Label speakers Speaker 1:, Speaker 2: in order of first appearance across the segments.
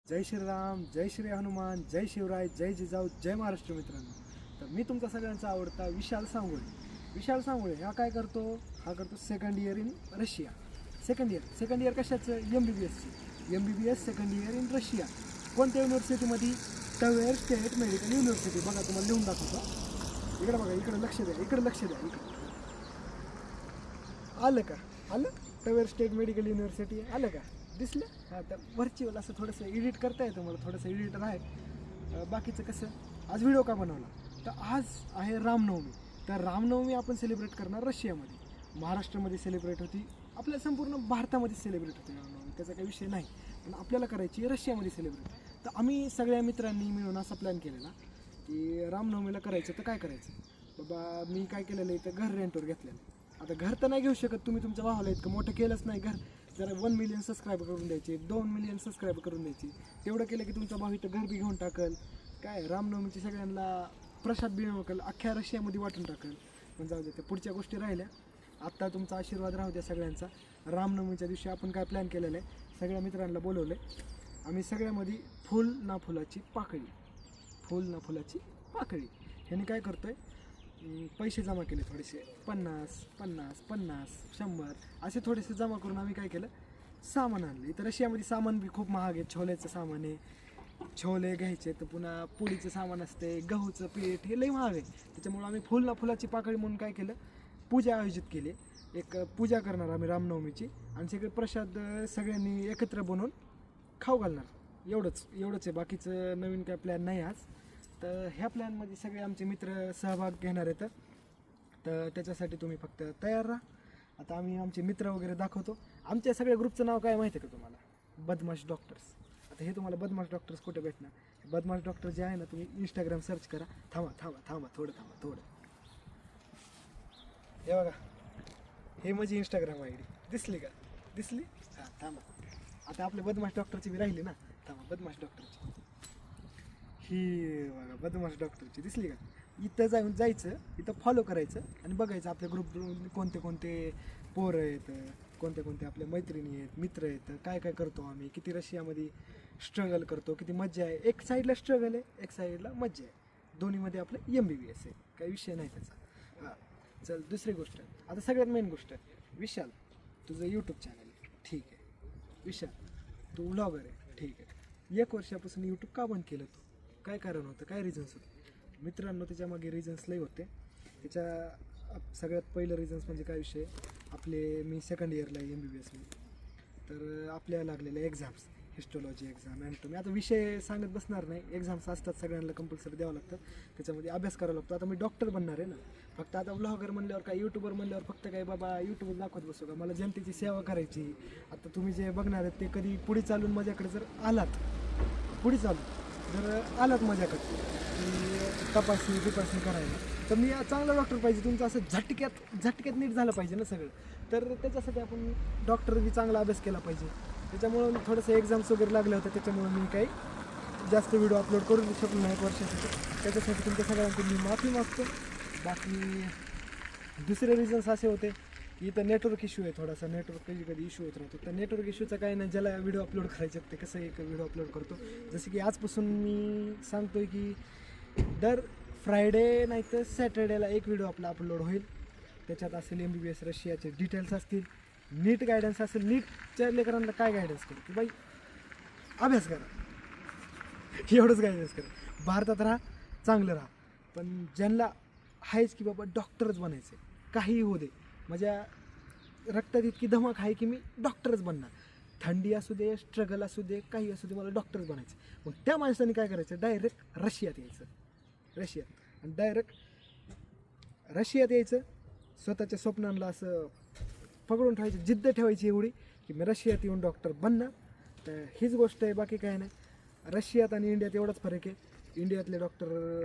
Speaker 1: जय श्रीराम, जय श्री हनुमान, जय शिवराय, जय जिजाऊ, जय महाराष्ट्र. मित्रांनो, तर मी तुमचा सगळ्यांचा आवडता विशाल सांगोळे. हा काय करतो? हा करतो second year in Russia. Second year कशाचं? MBBS second year in Russia. कोणत्या युनिव्हर्सिटीमध्ये? Tver state medical university. बघा, तुम्हाला लिहून दाखवतो. इकडे बघा, इकडे लक्ष द्या, इकडे आलं का? टवेर स्टेट मेडिकल युनिव्हर्सिटी आलं का? दिसलं? हां, तर व्हर्च्युअल असं थोडंसं एडिट करता येतं मला, थोडंसं एडिटर आहे. बाकीचं कसं, आज व्हिडिओ का बनवला? तर आज आहे रामनवमी. तर रामनवमी आपण सेलिब्रेट करणार रशियामध्ये. महाराष्ट्रामध्ये सेलिब्रेट होती, आपल्या संपूर्ण भारतामध्ये सेलिब्रेट होते रामनवमी, त्याचा काही विषय नाही. पण आपल्याला करायची रशियामध्ये सेलिब्रेट. तर आम्ही सगळ्या मित्रांनी मिळून असा प्लॅन केलेला की रामनवमीला करायचं. तर काय करायचं बाबा, मी काय केलेलं आहे, तर घर रेंटवर घेतलेलं. आता घर तर नाही घेऊ शकत तुम्ही, तुमच्या भावाला इतकं मोठं केलंच नाही घर. जरा 1 मिलियन सबस्क्राईबर करून द्यायचे, 2 मिलियन सबस्क्राईबर करून द्यायची. तेवढं केलं की तुमचा भाऊ इथं घर बी घेऊन टाकल. काय रामनवमीची सगळ्यांना प्रसाद बी मिळेल, अख्ख्या रशियामध्ये वाटून टाकल. पण जाऊ दे, त्या पुढच्या गोष्टी राहिल्या. आत्ता तुमचा आशीर्वाद राहू द्या सगळ्यांचा. रामनवमीच्या दिवशी आपण काय प्लॅन केलेलं आहे, सगळ्या मित्रांना बोलवलं आहे. आम्ही सगळ्यामध्ये फुल ना फुलाची पाकळी ह्याने काय करतो आहे, पैसे जमा केले थोडेसे, 50, 100 असे थोडेसे जमा करून आम्ही काय केलं, सामान आणलं. इथं रशियामध्ये सामान बी खूप महाग आहे. छोल्याचं सामान आहे, छोले घ्यायचे, तर पुन्हा पुडीचं सामान असते, गहूचं पीठ, हे लई महाग आहे. त्याच्यामुळं आम्ही फुल ना फुलाची पाकळी म्हणून काय केलं, पूजा आयोजित केली. एक पूजा करणार आम्ही रामनवमीची, आणि सगळे प्रसाद सगळ्यांनी एकत्र बनवून खाऊ घालणार. एवढंच आहे, बाकीचं नवीन काय प्लॅन नाही आज. तर ह्या प्लॅनमध्ये सगळे आमचे मित्र सहभाग घेणार आहेत. तर त्याच्यासाठी तुम्ही फक्त तयार राहा. आता आम्ही आमचे मित्र वगैरे दाखवतो. आमच्या सगळ्या ग्रुपचं नाव काय माहिती आहे का तुम्हाला? बदमाश डॉक्टर्स. आता हे तुम्हाला बदमाश डॉक्टर्स कुठे भेटणार? बदमाश डॉक्टर जे आहे ना, तुम्ही इंस्टाग्राम सर्च करा. थांबा थोडं. हे बघा, हे माझी इंस्टाग्राम ID दिसली का? हां, थांबा. आता आपल्या बदमाश डॉक्टरची बी राहिली ना. थांबा, बदमाश डॉक्टरची ही बघा, बदमाश डॉक्टरची दिसली का? इथं जायचं, इथं फॉलो करायचं आणि बघायचं आपल्या ग्रुप कोणते पोरं आहेत, कोणते आपल्या मैत्रिणी आहेत, मित्र आहेत, काय करतो आम्ही, किती रशियामध्ये स्ट्रगल करतो, किती मज्जा आहे. एक साईडला स्ट्रगल आहे, एक साईडला मज्जा आहे. दोन्हीमध्ये आपलं MBBS आहे, काही विषय नाही त्याचा. हां, चल, दुसरी गोष्ट, आता सगळ्यात मेन गोष्ट, विशाल तुझं यूट्यूब चॅनल आहे, ठीक आहे. विशाल तू व्लॉगर आहे, ठीक आहे. 1 वर्षापासून यूट्यूब का बंद केलं तू? काय कारण होतं, काय रिझन्स होते? मित्रांनो, त्याच्यामागे रिझन्स लई होते. सगळ्यात पहिलं रिझन्स म्हणजे काय विषय, मी सेकंड इयरला आहे MBBSमध्ये. तर आपल्याला लागलेले एक्झाम्स, हिस्टोलॉजी एक्झाम, अॅनाटॉमी. आता विषय सांगत बसणार नाही, एक्झाम्स असतात, सगळ्यांना कंपल्सरी द्यावं लागतं. त्याच्यामध्ये अभ्यास करावा लागतो. आता मी डॉक्टर बनणार आहे ना, फक्त आता व्लॉगर म्हणल्यावर काय, यूट्यूबर म्हणल्यावर फक्त काय बाबा यूट्यूबवर दाखवत बसू का? मला जनतेची सेवा करायची. आता तुम्ही जे बघणार आहेत ते कधी पुढे चालून माझ्याकडे जर आलात माझ्याकडे की तपासणी करायला, तर मी चांगला डॉक्टर पाहिजे. तुमचं असं झटक्यात नीट झालं पाहिजे ना सगळं. तर त्याच्यासाठी आपण डॉक्टर बी चांगला अभ्यास केला पाहिजे. त्याच्यामुळं थोडंसं एक्झाम्स वगैरे लागल्या होत्या, त्याच्यामुळं मी काही जास्त व्हिडिओ अपलोड करू शकलो नाही 1 वर्षासाठी. त्याच्यासाठी तुमच्या सगळ्यांकडून मी माफी मागतो. बाकी दुसरे रिझन्स असे होते की इथं नेटवर्क इश्यू आहे, थोडासा नेटवर्क कधी इश्यू होत राहतो. तर नेटवर्क इश्यूचं काही नाही, ज्याला व्हिडिओ अपलोड करायचे ते कसं एक व्हिडिओ अपलोड करतो. जसं की आजपासून मी सांगतो आहे की दर फ्रायडे नाही तर सॅटर्डेला एक व्हिडिओ आपला अपलोड होईल. त्याच्यात असेल MBBS रशियाचे डिटेल्स असतील, नीट गायडन्स असेल. नीटच्या लेकरांना काय गायडन्स करू की बाई अभ्यास करा, एवढंच गायडन्स करा. भारतात राहा, चांगलं राहा. पण ज्यांना आहेच की बाबा डॉक्टरच बनायचं आहे, काहीही होऊ दे, माझ्या रक्तात इतकी धमक आहे की मी डॉक्टरच बनणार. थंडी असू दे, स्ट्रगल असू दे, काही असू दे, मला डॉक्टरच बनायचं. मग त्या माणसाने काय करायचं, डायरेक्ट रशियात यायचं आणि डायरेक्ट रशियात यायचं. स्वतःच्या स्वप्नांना असं पकडून ठेवायची, जिद्द ठेवायची एवढी की मी रशियात येऊन डॉक्टर बनणार. तर हीच गोष्ट आहे, बाकी काय नाही. रशियात आणि इंडियात एवढाच फरक आहे. इंडियातले डॉक्टर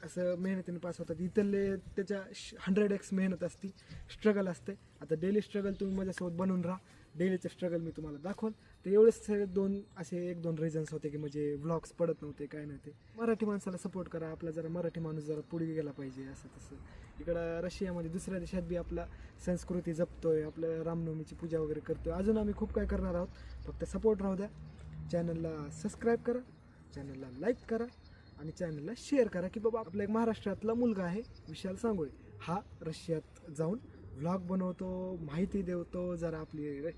Speaker 1: असं मेहनतीने पास होतात, इथले त्याच्या 100x मेहनत असते, स्ट्रगल असते. आता डेली स्ट्रगल तुम्ही माझ्यासोबत बनवून राहा, डेलीचं स्ट्रगल मी तुम्हाला दाखवल. तर एवढेच एक दोन रिझन्स होते की म्हणजे व्लॉग्स पडत नव्हते, काय नव्हते. मराठी माणसाला सपोर्ट करा, आपला जरा मराठी माणूस जरा पुढे गेला पाहिजे, असं तसं. इकडं रशियामध्ये दुसऱ्या देशात बी आपला संस्कृती जपतोय, आपलं रामनवमीची पूजा वगैरे करतोय. अजून आम्ही खूप काय करणार आहोत, फक्त सपोर्ट राहू द्या. चॅनलला सबस्क्राईब करा, चॅनलला लाईक करा आणि चॅनलला शेअर करा की बाबा आपला एक महाराष्ट्रातला मुलगा आहे विशाल सांगोळे, हा रशियात जाऊन व्लॉग बनवतो, माहिती देतो, जरा आपली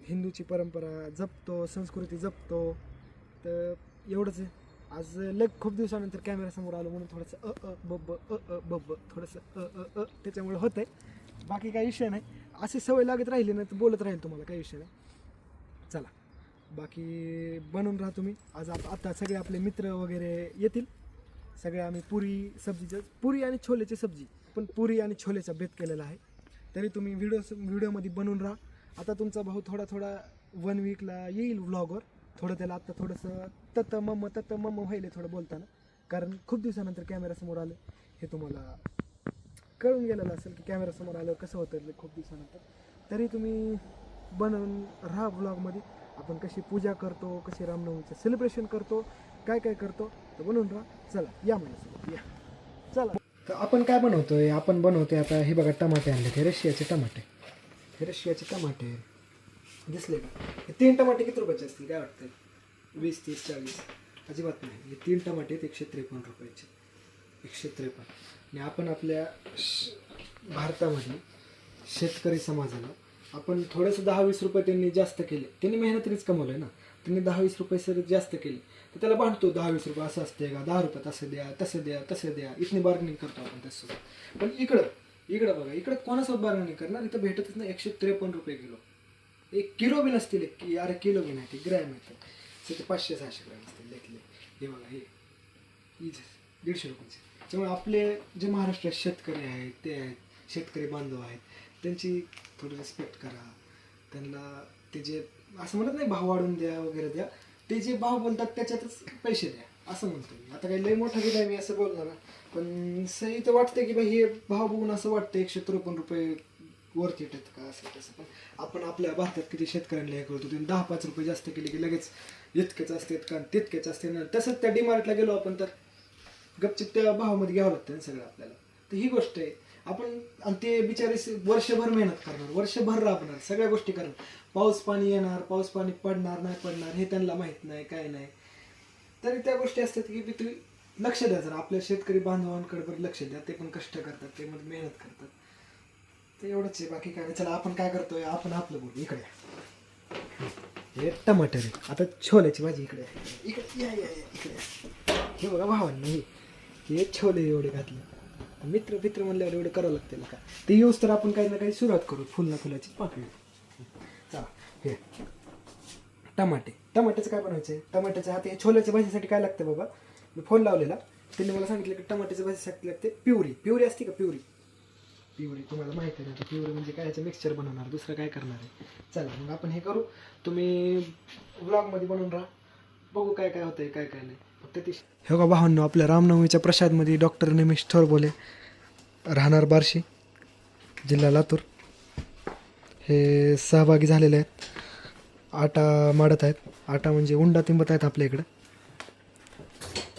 Speaker 1: हिंदूची परंपरा जपतो, संस्कृती जपतो. तर एवढंच आहे. आज खूप दिवसानंतर कॅमेऱ्यासमोर आलो म्हणून थोडंसं बब्ब थोडंसं त्याच्यामुळे होतं आहे. बाकी काही विषय नाही. अशी सवय लागत राहिली नाही तर बोलत राहील तुम्हाला, काही विषय नाही. चला बाकी बनवून राहा तुम्ही. आज आता सगळे आपले मित्र वगैरे येतील, सगळे आम्ही पुरी आणि छोलेची सब्जी, पण पुरी आणि छोलेचा बेत केलेला आहे. तरी तुम्ही व्हिडिओमध्ये बनवून राहा. आता तुमचा भाऊ थोडा 1 वीकला येईल व्लॉगवर. थोडं त्याला आत्ता थोडंसं तत्त मम्म व्हायला थोडं बोलताना, कारण खूप दिवसानंतर कॅमेरासमोर आलं. हे तुम्हाला कळून गेलेलं असेल की कॅमेरासमोर आलं कसं होतं खूप दिवसानंतर. तरी तुम्ही बनवून राहा व्लॉगमध्ये. आपण कशी पूजा करतो, कशी रामनवमीचं सेलिब्रेशन करतो, काय करतो तर बनवून राहा. चला या माझ्यासोबत या. चला तर आपण काय बनवतोय, आपण बनवतोय आता हे बघा टमाटे आणले. हे रशियाचे टमाटे दिसले का? हे 3 टमाटे किती रुपयाचे असतील काय वाटतं? 20, 30, 40? अजिबात नाही. हे 3 टमाटे आहेत 153 रुपयाचे. 153. आणि आपण आपल्या भारतामध्ये शेतकरी समाजाला आपण थोडंसं 10-20 रुपये त्यांनी जास्त केले, त्यांनी मेहनतीनेच कमवलं आहे ना, त्यांनी 10-20 रुपये सर जास्त केले तर त्याला भांडतो 10-20 रुपये असं असते का, 10 रुपयात तसं द्या इतनी बार्गेनिंग करतो आपण त्यासोबत. पण इकडं बघा, इकडं कोणासोबत बार्गेनिंग करणार? इथं भेटतच नाही 153 रुपये किलो. 1 किलो बी नसतील, अरे किलो बी नाही, ते ग्रॅम येतं. ते 500-600 ग्रॅम असतील लेखले. हे बघा हे 150 रुपयाचे. त्यामुळे आपले जे महाराष्ट्रात शेतकरी आहेत, ते आहेत शेतकरी बांधव आहेत, त्यांची थोडी रिस्पेक्ट करा. त्यांना ते जे असं म्हणत नाही भाव वाढवून द्या वगैरे द्या, ते जे भाव बोलतात त्याच्यातच पैसे द्या असं म्हणतो मी. आता काही लय मोठा गेला मी असं बोलणार ना, पण सही तर वाटतं की बाई हे भाव बघून असं वाटतं 153 रुपये वरती येतात का असं तसं. पण आपण आपल्या भारतात किती शेतकऱ्यांना हे करतो, तुम्ही 10-5 रुपये जास्त केले की लगेच इतकेच असतात का तितकेच असते ना. तसंच त्या डीमार्टला गेलो आपण तर गपचिप त्या भावामध्ये घ्यावं लागतं ना सगळं आपल्याला. तर ही गोष्ट आहे. आपण आणि ते बिचारे वर्षभर मेहनत करणार, वर्षभर राबणार, सगळ्या गोष्टी करणार. पाऊस पाणी येणार, पाऊस पाणी पडणार नाही पडणार हे त्यांना माहीत नाही, काय नाही. तरी त्या गोष्टी असतात की तुम्ही लक्ष द्या जरा आपल्या शेतकरी बांधवांकडे बरं लक्ष द्या. ते पण कष्ट करतात, ते पण मेहनत करतात. ते एवढंच आहे, बाकी काय नाही. चला आपण काय करतोय, आपण आपलं बोलू. इकडे हे टमाटर आहे. आता छोल्याची भाजी इकडे इकडे हे बघा भावांनी हे छोले एवढे घातले. मित्र म्हणल्यावर एवढं करावं लागतं का? ते येऊस तर आपण काही ना काही सुरुवात करू. फुलाची पाकळी. चला हे टमाट्याचं काय बनायचं आहे? टमाट्याच्या हाती छोल्याच्या भाजीसाठी काय लागतं बाबा? मी फोन लावलेला, त्यांनी मला सांगितलं की टमाट्याच्या भाजीसाठी लागते प्युरी असते का? प्युरी तुम्हाला माहिती आहे ना, प्युरी म्हणजे काय, याचं मिक्सचर बनवणार, दुसरं काय करणार आहे. चला मग आपण हे करू. तुम्ही व्लॉगमध्ये बनवून राहा, बघू काय होतंय काय नाही. फक्त ती हे का भावांनो, आपल्या रामनवमीच्या प्रसादमध्ये डॉक्टर निमेश थोरबोले, राहणार बार्शी, जिल्हा लातूर, हे सहभागी झालेले आहेत. आटा माडत आहेत. आटा म्हणजे उंडा तिंबत आहेत आपल्या इकडं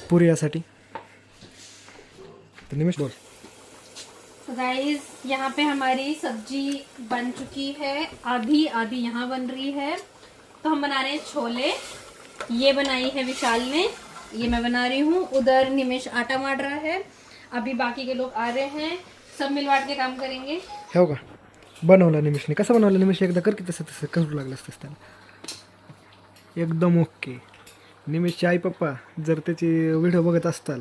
Speaker 1: पुरी यासाठी. तर निमेश बोल.
Speaker 2: तो गाइस यहाँ पे हमारी सब्जी बन चुकी है, आधी यहाँ बन रही है. तो हम बना रहे हैं छोले. ये बनाई है विशाल ने, ये मैं बना रही हूँ. उधर निमेश आटा मार रहा है. अभी बाकी के लोग आ रहे हैं, सब मिल बांट के काम करेंगे.
Speaker 1: हो का? बनवलं निमेशने. कसं बनवलं निमेश? एकदा कर की तसं करू लागलं असतं त्याला. एकदम ओके. निमेशचे आई पप्पा जर त्याची व्हिडिओ बघत असताल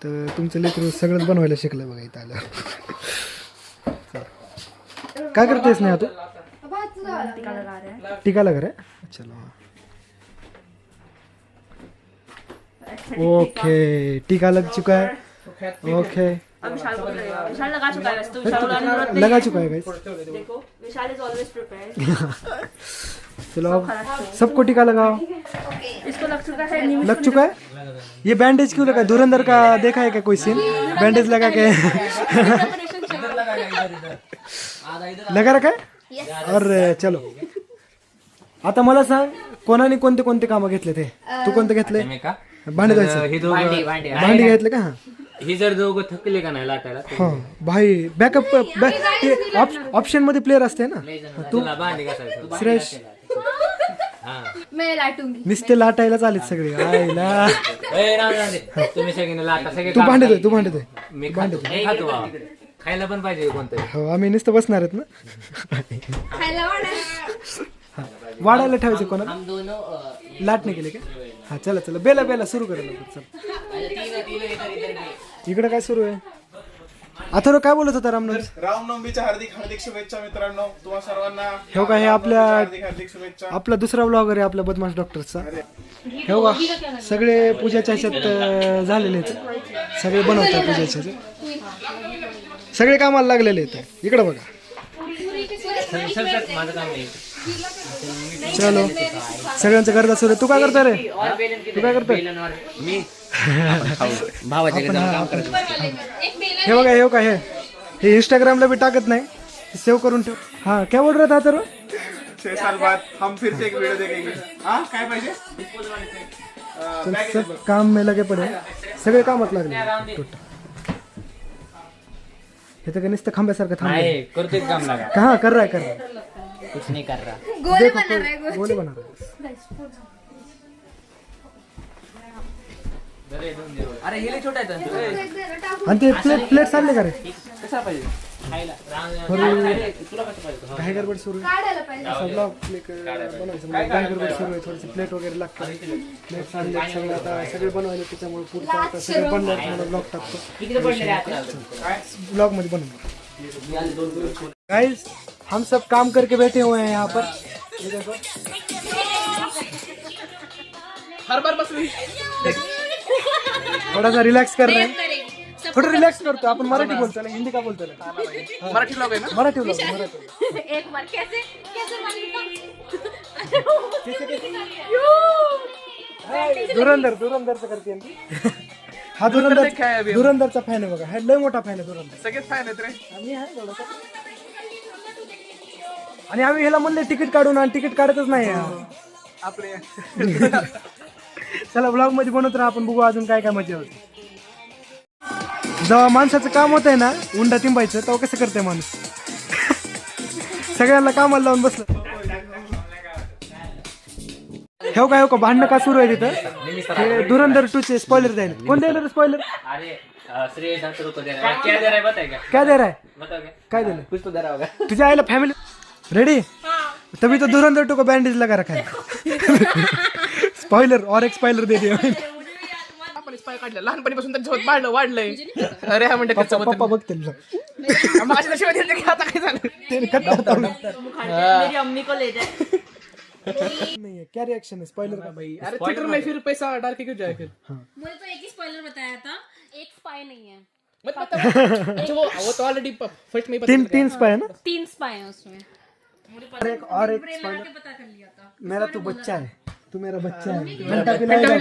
Speaker 1: तर तुमचं लेकरू सगळंच बनवायला शिकलं बघा इथं आलं. काय करतेस नाही तू? टीका लगा रहा है. चलो ओके, टीका लग चुका है. ओके
Speaker 3: विशाल लगा चुका है. वैसे तो
Speaker 1: लगा चुका है गाइस.
Speaker 3: देखो विशाल इज ऑलवेज प्रिपेयर्ड.
Speaker 1: चलो अब सबको टीका लगाओ.
Speaker 3: इसको लग चुका है.
Speaker 1: लग चुका है. ये बैंडेज क्यों लगा? धुरंधर का देखा है क्या कोई सीन? बैंडेज लगा के लगा रखा है. अरे चलो आता मला सांग, कोणाने कोणते कामं घेतले ते? तू कोणते घेतले? भांडे धुवायचं. भांडी घेतले का?
Speaker 4: ही जर दोघं थकले का नाही लाटायला
Speaker 1: हा भाई बॅकअप ऑप्शन मध्ये प्लेअर असते ना. तू
Speaker 4: भांडी घासायचं
Speaker 1: श्रेष
Speaker 4: हाँ
Speaker 2: मैं लाटूंगी.
Speaker 1: नुसते लाटायला चालेत सगळे आईला.
Speaker 4: ए, राहू दे. तुम्ही सगळ्यांना लाटा सगळे
Speaker 1: तू
Speaker 4: काम
Speaker 1: भांडतोय
Speaker 4: करा.
Speaker 1: तू भांडतोय.
Speaker 4: मी खातो भावा. खायला पण पाहिजे कोणतरी.
Speaker 1: हो आम्ही नुसतं बसणार आहेत ना.
Speaker 2: खायला वाढायला.
Speaker 1: वाढायला ठेवायचं कोणाला
Speaker 4: हम दोनों
Speaker 1: लाट नाही केले का. हा चला चला बेला बेला सुरू करा लवकर. चल इकडे काय सुरू आहे. अथर्व काय बोलत होता रामनगर.
Speaker 5: रामनवमीच्या हार्दिक हार्दिक शुभेच्छा मित्रांनो तुम्हा सर्वांना.
Speaker 1: हे काय हे आपल्या
Speaker 5: हार्दिक हार्दिक शुभेच्छा.
Speaker 1: आपला दुसरा ब्लॉगर आहे आपल्या बदमाश डॉक्टरचा. हे बघा सगळे पूजाच्या ह्याच्यात झालेले आहेत. सगळे बनवतात पूजाच्या ह्याच्यात. सगळे कामाला लागलेले आहेत. इकडे बघा.
Speaker 4: माझं काम आहे.
Speaker 1: चलो सगळ्यांचं करता सुरू आहे. तू काय करतोय रे. तू काय करतोय.
Speaker 4: मी भावाच्या घरी जाऊन काम करतो.
Speaker 1: हे बघा हे काय हे इंस्टाग्रामला बी टाकत नाही. सेव्ह करून ठेव. हा काय बोल रहा था तर
Speaker 5: 6 साल बाद हम फिर से एक वीडियो देखेंगे. हाँ काय पाहिजे.
Speaker 1: सब काम में लगे पडे. सगळे कामात लागले. हे तर नुसतं खांब्यासारखं थांबलं.
Speaker 4: नाही करतोय काम लागा.
Speaker 1: कहा कर रहा है.
Speaker 4: कुछ नहीं कर रहा.
Speaker 2: गोले बना रहा है गोले.
Speaker 1: गोले बना रहा
Speaker 4: अरे हे छोटा आहे
Speaker 1: है. आणि ते प्लेट चालले का रे.
Speaker 4: कसा पाहिजे खायला. तुला कसं पाहिजे.
Speaker 1: काही गडबड सुरू आहे.
Speaker 2: काढायला पाहिजे.
Speaker 1: असा ब्लॉग बनवायचं काही गडबड सुरू आहे. थोडीशी प्लेट वगैरे लागतात. प्लेट चालले सगळं आता सगळे बनवायला त्याच्यामुळे पुढचं आता सगळे बनणार मला ब्लॉग टाकतो.
Speaker 4: किती पडले रे आता.
Speaker 1: ब्लॉग मध्ये बनवून गाइस हम सब काम करके बैठे हुए हैं यहाँ पर. ये देखो
Speaker 5: हर बार बस
Speaker 1: थोड़ा सा रिलैक्स कर रहे हैं. थोड़ा रिलॅक्स करतो आपण. मराठी बोलतो ना हिंदी का बोलतो ना.
Speaker 5: मराठी ब्लॉग आहे ना.
Speaker 1: मराठी बोलतो मराठी.
Speaker 2: एक बार कैसे कैसे
Speaker 1: धुरंधर धुरंधरचं करते ती. हा धुरंधरचा फॅन आहे बघा. हा लय मोठा फॅन आहे धुरंधर.
Speaker 5: सगळेच फॅन आहेत रे.
Speaker 1: आम्ही आहे थोडासा. आणि आम्ही ह्याला म्हणले तिकीट काढून आणि तिकीट काढतच नाही
Speaker 5: आपले.
Speaker 1: चला ब्लॉग मध्ये बनवत राहा आपण. बघू अजून काय काय मजा होती. जेव्हा माणसाचं काम होत आहे ना उंडा तिंबायचं तेव्हा कसं करतंय माणूस. सगळ्यांना कामाला लावून बसलं. हे का भांडणं का सुरू आहे तिथं. हे धुरंधर 2 चे स्पॉइलर द्यायला. कोण द्यायला स्पॉइलर.
Speaker 4: अरे श्रेय डॉक्टर को दे रहा है. क्या दे रहा है बताएगा.
Speaker 1: काय दे रहा है.
Speaker 4: बताओ क्या.
Speaker 1: काय दिलं.
Speaker 4: कुछ तो दे रहा होगा.
Speaker 1: तुझ्या आईला फॅमिली रेडी. तभी तो धुरंधर 2 को बैंडेज लगा रखा है. स्पॉइलर और एक स्पॉइलर दे दिया.
Speaker 5: आपण स्पाय काढलं लहानपणीपासून त्याच्यासोबत वाढलंय. अरे हा म्हणते
Speaker 1: पप्पा बघतील.
Speaker 5: आता काय झालं.
Speaker 3: मेरी अम्मी को ले जाए.
Speaker 1: नहीं है क्या रिएक्शन है स्पॉइलर का भाई.
Speaker 5: अरे थिएटर में फिर पैसा डाल के क्यों जाए फिर.
Speaker 2: मुझे तो एक ही स्पॉइलर बताया था. एक स्पाई नहीं है.
Speaker 5: मत पता. अच्छा वो तो ऑलरेडी फर्स्ट में ही
Speaker 1: तीन स्पाई है ना.
Speaker 2: 3 स्पाई है उसमें.
Speaker 1: और एक
Speaker 2: ब्रेन के पता कर लिया था.
Speaker 1: मेरा तू बच्चा है. तू मेरा बच्चा है.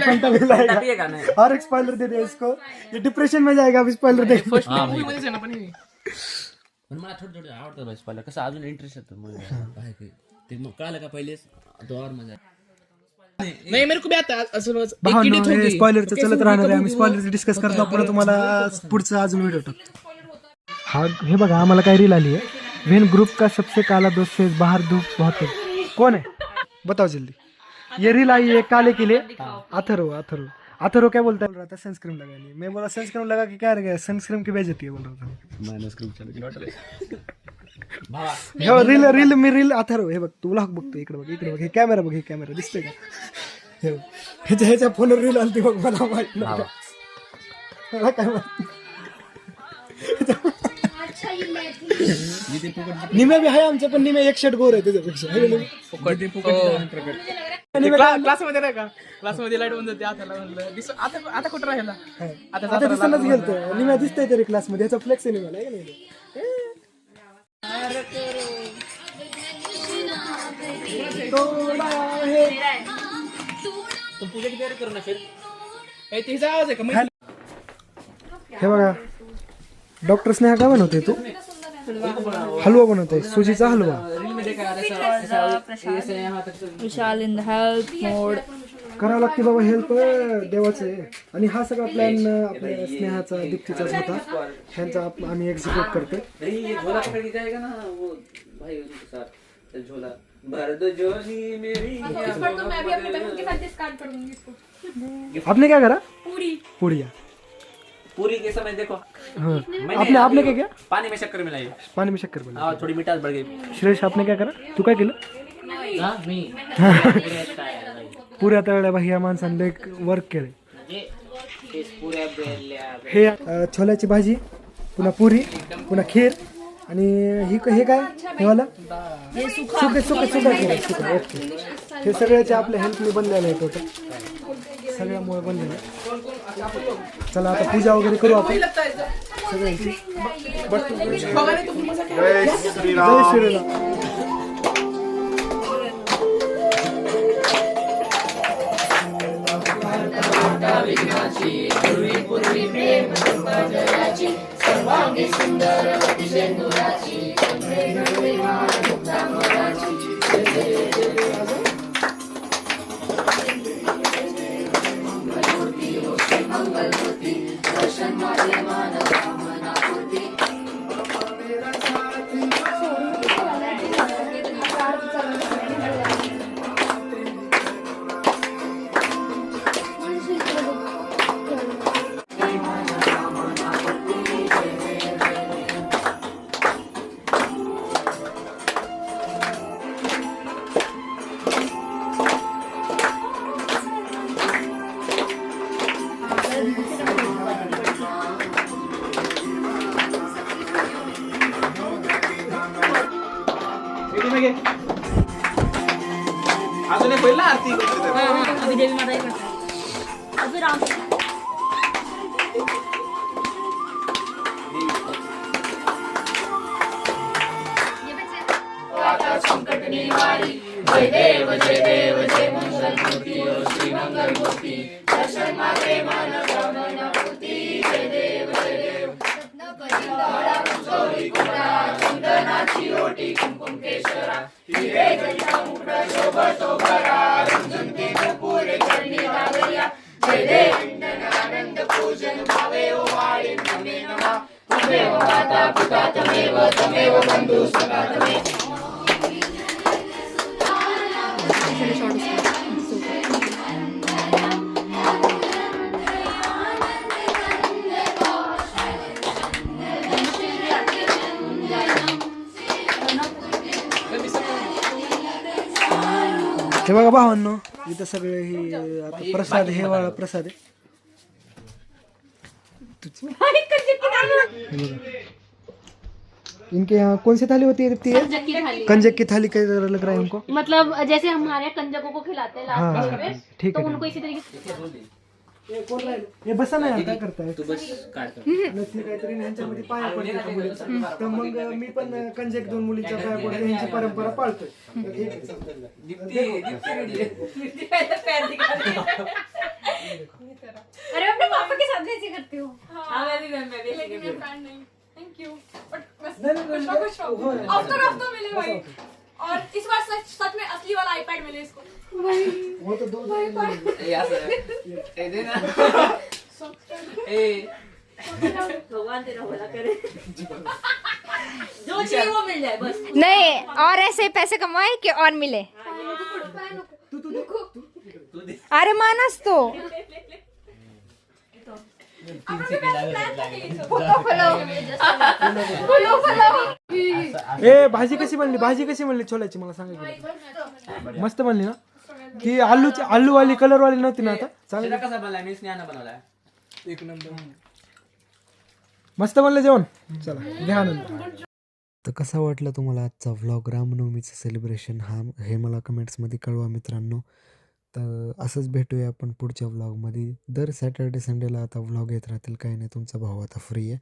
Speaker 1: फंटा पिलाएगा.
Speaker 4: पिएगा ना.
Speaker 1: और एक स्पॉइलर दे दे इसको. ये डिप्रेशन में जाएगा अभी स्पॉइलर दे.
Speaker 5: फर्स्ट मूवी मध्ये आहे ना पण हे.
Speaker 6: पण मला थोडं थोडं आवडतं भाई स्पॉइलर. कसं अजून इंटरेस्ट येतो मूवी. ते मग कळालं का पहिलेच तो और मजा.
Speaker 5: नाही मेरे को भी आता असं
Speaker 1: भावना स्पॉइलरचं चलत राहणार आहे. आम्ही स्पॉइलरचं डिस्कस करतो. पुन्हा तुम्हाला पुढचं अजून व्हिडिओ टाकतो. हा हे बघा आम्हाला काय रील आली आहे. वेन ग्रुप का सबसे काला दोस्त से बाहर धूप बहुत है. कौन है बताओ जल्दी. ये रील आई है काले के लिए. अथर्व क्या बोलता बोल रहा था सनस्क्रीन लगानी. मैं बोला सनस्क्रीन लगा के क्या रह गया. सनस्क्रीन की बेइज्जती है बोल रहा था.
Speaker 6: मायनस स्क्रीन चालू
Speaker 1: मी रील अथर्व हे बघ तू ब्लॉग बघतो. इकडे बघ हे कॅमेरा बघ. हे कॅमेरा दिसतोय का. हे बघ. ह्याच्या फोनवर रील आलती बघ. मला माहित नाही. मला काय माहित. निम्या बी आहे आमच्या पण निम्या 1 शर्ट गोर आहे त्याच्यापेक्षा.
Speaker 5: क्लासमध्ये नाही का. क्लासमध्ये लाईट बंद होती. आता कुठं राहिला.
Speaker 1: आता दिसतानाच गेलतो. निम्या दिसतंय तरी क्लासमध्ये. ह्याचा फ्लेक्स आहे निम्याला.
Speaker 5: तिचा आवाज आहे का.
Speaker 1: हे बघा डॉक्टर स्नेहा काय बनवते. तू हलवा बनवतोय. सुजीचा हलवा.
Speaker 3: विशाल इन द हेल्प मोड.
Speaker 1: करावं लागते बाबा हेल्प. देवाचं आहे. आणि हा सगळा प्लॅन आपल्या स्नेहाचा दीप्तीचाच होता. ह्यांचा आम्ही एक्झिक्यूट करतोय.
Speaker 4: नहीं ये झोला पकड़ के जाएगा ना वो भाई उसके साथ. चल झोला मर्द जोनी मेरी
Speaker 2: तो मैं भी अपनी बहन के साथ डिस्कार्ड करूंगी इसको।
Speaker 1: आपने क्या करा?
Speaker 2: पूरी
Speaker 1: पूरी या
Speaker 4: पूरी के समय देखो
Speaker 1: हाँ आपने क्या किया?
Speaker 4: पानी में शक्कर मिलाई
Speaker 1: पानी में शक्कर बना.
Speaker 4: हाँ थोडी मिठास बढ़ गई.
Speaker 1: श्रेयश आपने काय करा? तू काय केलं?
Speaker 4: हाँ मी
Speaker 1: पुऱ्या तळल्या भाई या माणसाने वर्क केले.
Speaker 4: पुऱ्या बेल्या
Speaker 1: हे छोल्याची भाजी, पुन्हा पुरी, पुन्हा खीर आणि हे काय हे वाला सुके सुके सुके सुके ओके. हे सगळ्याचे आपल्या हेल्पने बनलेले आहे टोटल, सगळ्यामुळे बनलेले. चला आता पूजा वगैरे करू आपण सगळ्यांची. जय श्रीराम.
Speaker 5: अजून एक होईल ना आरती.
Speaker 3: अभी देवी माता ही करता है. अभी राम हे बघा भावांनो, इथं सगळे हे आता प्रसाद, हे वाळा प्रसाद आहे. हे बघा. इनके यहाँ कौन सी थाली होती है? कंजक की थाली कैसे लग रहा है हमको?
Speaker 2: मतलब जैसे हमारे यहाँ कंजकों को खिलाते हैं
Speaker 1: हाँ
Speaker 2: लास्ट में,
Speaker 1: ठीक
Speaker 2: तो
Speaker 1: है.
Speaker 2: उनको इसी तरीके से
Speaker 1: हे बसा ना यार, काय करताय?
Speaker 4: तू बस काढतो.
Speaker 1: नसली काहीतरी ह्यांच्यामध्ये पाया पडते का मुलीचा? तर मग मी पण कंजक 2 मुलींच्या पाया पडते, ह्यांची परंपरा पाळतोय. तर हे
Speaker 2: अरे अपने पापा के साथ ऐसे करते हो.
Speaker 7: Thank you. कुछ हफ्ता मिले भाई. और इस बार सच में असली वाला आईपैड मिले इसको.
Speaker 1: वो तो 2
Speaker 4: ए दे ना. ए
Speaker 3: भगवान तेरा भला करे. जो चाहिए वो मिल जाए बस.
Speaker 8: नहीं, और ऐसे पैसे कमाए कि और मिले. अरे मानस तो
Speaker 1: ए भाजी कशी बनली? भाजी कशी बनली छोल्याची मला सांगा की. मस्त बनली ना? की आलू वाली कलर वाली नव्हती ना? आता चांगली
Speaker 4: कसा बनलाय? मी स्नेहानं बनवलाय.
Speaker 5: एक नंबर.
Speaker 1: मस्त बनलं जेवण. चला घ्या नंतर. तर कसा वाटला तुम्हाला आजचा व्लॉग, रामनवमीचं सेलिब्रेशन? हे मला कमेंट्समध्ये कळवा मित्रांनो. तर असंच भेटूया आपण पुढच्या व्लॉगमध्ये. दर सॅटर्डे संडेला आता व्लॉग येत राहतील. काही नाही, तुमचा भाऊ आता फ्री आहे.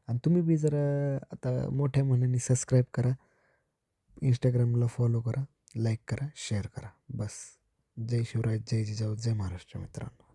Speaker 1: आणि तुम्ही बी जरा आता मोठ्या मनाने सबस्क्राईब करा, इंस्टाग्रामला फॉलो करा, लाईक करा, शेअर करा. बस. जय शिवराय, जय जिजाऊ, जय महाराष्ट्र मित्रांनो.